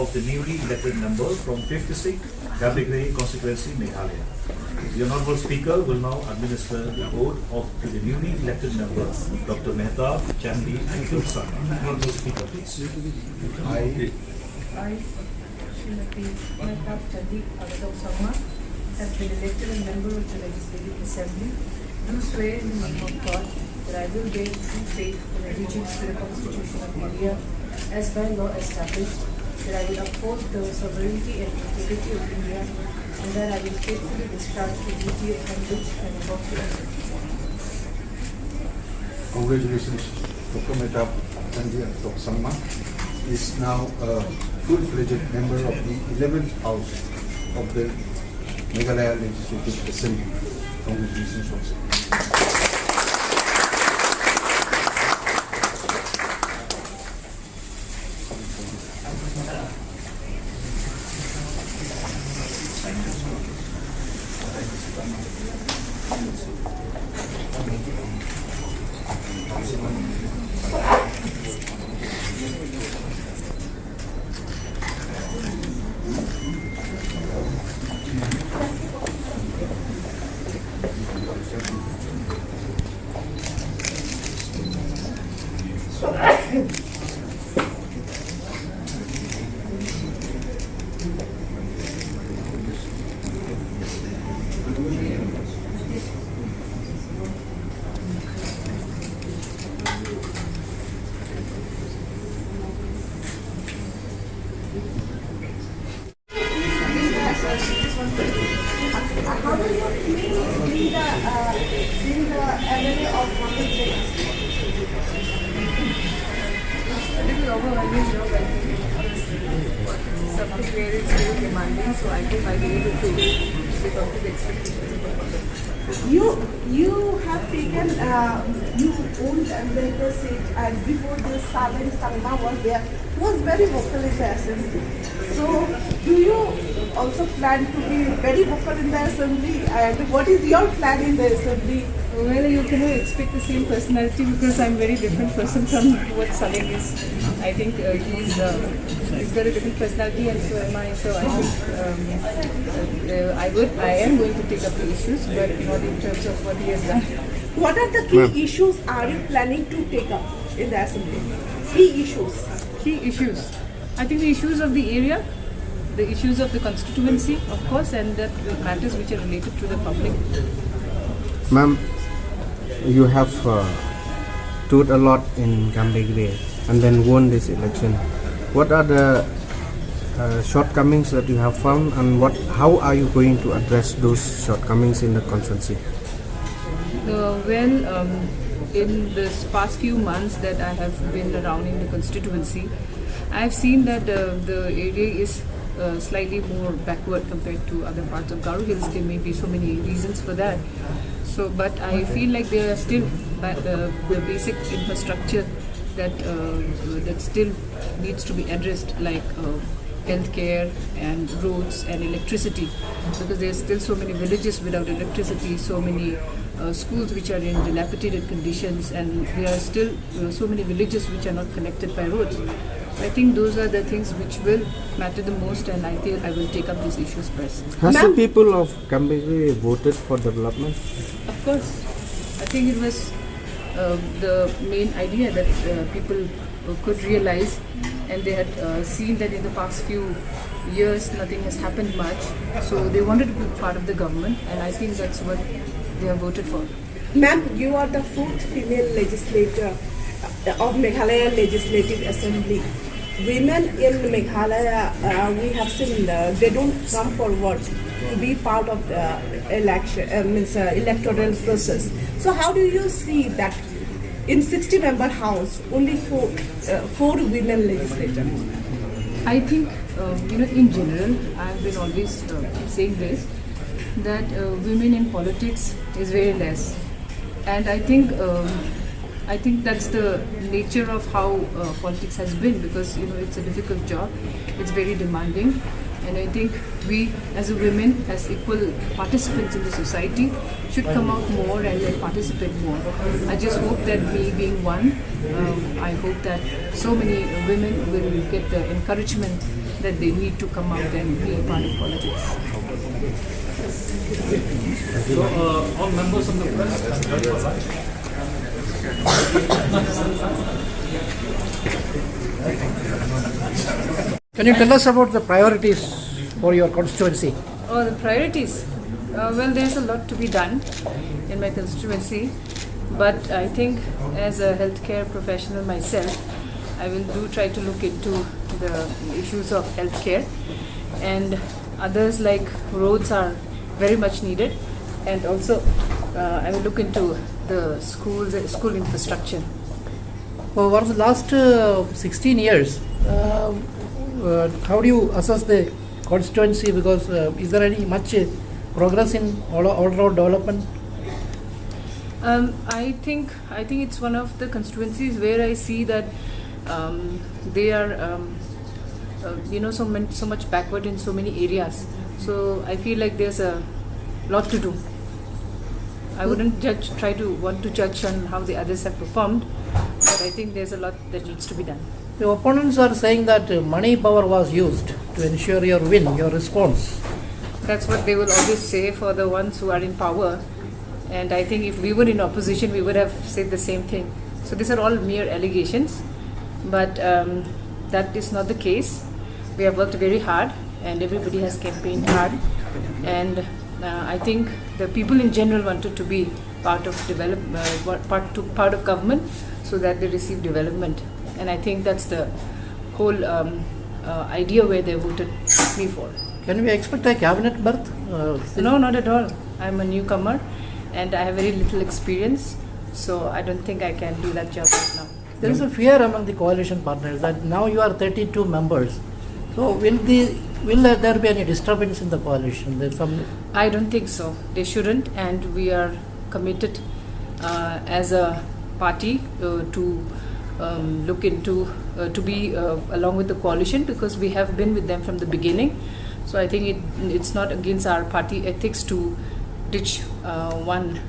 Of the newly elected member from 5th District, Gambegre constituency, Meghalaya. The Honorable Speaker will now administer the oath of the newly elected member, Dr. Mehtab Chandee Sangma. Honorable Speaker, please. I, Srimati Mehtab Chandee Sangma, have been elected a member of the Legislative Assembly, do swear in the name of God that I will bear true faith and allegiance to the Constitution of India as by law established, that I will uphold the sovereignty and integrity of India, and that I will faithfully discharge the duty upon which I am about to enter. Congratulations, Dr. Mehtab Chandee Sangma is now a full-fledged member of the 11th House of the Meghalaya Legislative Assembly. Congratulations once again. How do you feel being the MLA of Gambegre? A little overwhelming job, I think, because something where it's very demanding, so I think I'll be able to live up to the expectations of the public. You have taken, you owned Gambegre seat, and before this, Chandee Sangma was there, who was very vocal in the assembly. So, do you also plan to be very vocal in the assembly, and what is your plan in the assembly? Well, you cannot expect the same personality because I'm a very different person from what Saling is. I think he's got a different personality, and so am I. So I think I am going to take up the issues, but not in terms of what he has done. What are the key issues are you planning to take up in the assembly? Key issues. Key issues. I think the issues of the area, the issues of the constituency, of course, and the matters which are related to the public. Ma'am, you have toured a lot in Gambegre and then won this election. What are the shortcomings that you have found, and how are you going to address those shortcomings in the constituency? In this past few months that I have been around in the constituency, I have seen that the area is slightly more backward compared to other parts of Garo Hills. There may be so many reasons for that. So, but I feel like there are still the basic infrastructure that still needs to be addressed, like healthcare and roads and electricity, because there are still so many villages without electricity, so many schools which are in dilapidated conditions, and there are still so many villages which are not connected by roads. I think those are the things which will matter the most, and I think I will take up these issues first. Has the people of Gambegre voted for development? Of course. I think it was the main idea that people could realize, and they had seen that in the past few years nothing has happened much, so they wanted to be part of the government, and I think that's what they have voted for. Ma'am, you are the fourth female legislator of Meghalaya Legislative Assembly. Women in Meghalaya, we have seen they don't come forward to be part of the election, electoral process. So how do you see that in 60-member house, only four women legislators. I think, in general, I've been always saying this, that women in politics is very less. And I think that's the nature of how politics has been, because it's a difficult job, it's very demanding, and I think we as a women, as equal participants in the society, should come out more and then participate more. I just hope that me being one, I hope that so many women will get the encouragement that they need to come out and be a part of politics. So, all members of the press can join for life. Can you tell us about the priorities for your constituency? Oh, the priorities. Well, there's a lot to be done in my constituency, but I think as a healthcare professional myself, I will try to look into the issues of healthcare, and others like roads are very much needed, and also I will look into the school infrastructure. Over the last 16 years, how do you assess the constituency? Because is there any much progress in all-round development? I think it's one of the constituencies where I see that they are so much backward in so many areas. So I feel like there's a lot to do. I wouldn't want to judge on how the others have performed, but I think there's a lot that needs to be done. The opponents are saying that money power was used to ensure your win, your response. That's what they will always say for the ones who are in power. And I think if we were in opposition, we would have said the same thing. So these are all mere allegations, but that is not the case. We have worked very hard, and everybody has campaigned hard. And I think the people in general wanted to be part of part of government, so that they receive development. And I think that's the whole idea where they voted me for. Can we expect a cabinet berth? No, not at all. I'm a newcomer and I have very little experience, so I don't think I can do that job right now. There is a fear among the coalition partners that now you are 32 members. So will there be any disturbance in the coalition? I don't think so. They shouldn't, and we are committed as a party to look into to be along with the coalition, because we have been with them from the beginning. So I think it's not against our party ethics to ditch one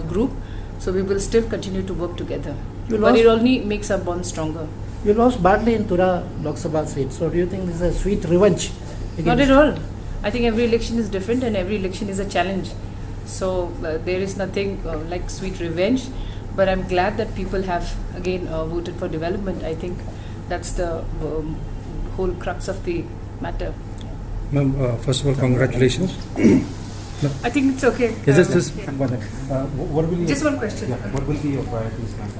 group. So we will still continue to work together. But it only makes our bond stronger. You lost badly in Tura Lok Sabha seat. So do you think this is a sweet revenge? Not at all. I think every election is different and every election is a challenge. So there is nothing like sweet revenge. But I'm glad that people have again voted for development. I think that's the whole crux of the matter. Ma'am, first of all, congratulations. I think it's okay. Just yeah. what will Just one question. Yeah, what will be your priorities, ma'am?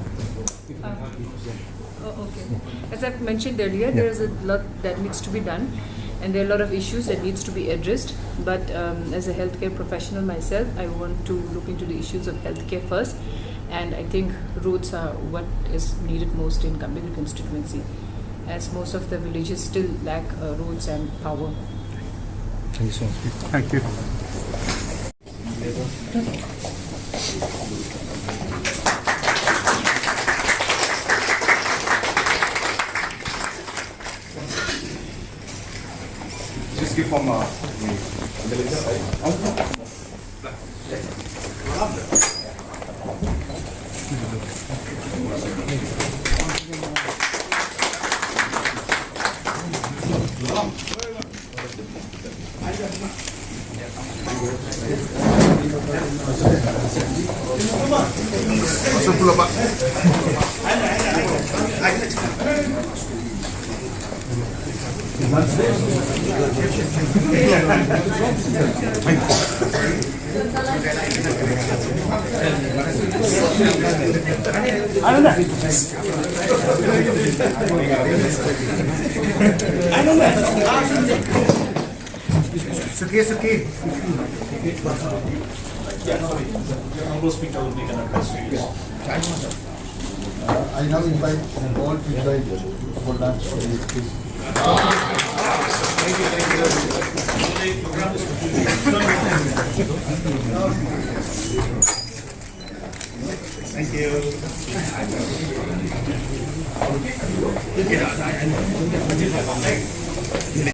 Okay. As I've mentioned earlier, there is a lot that needs to be done, and there are a lot of issues that needs to be addressed. But as a healthcare professional myself, I want to look into the issues of healthcare first, and I think roads are what is needed most in Gambegre constituency, as most of the villages still lack roads and power. Thank you so much. Thank you. Just give from masuk pula Pak. Suki. Yeah, sorry. The Honorable Speaker will make an address to you. I now invite all to join for lunch. Please. Thank you.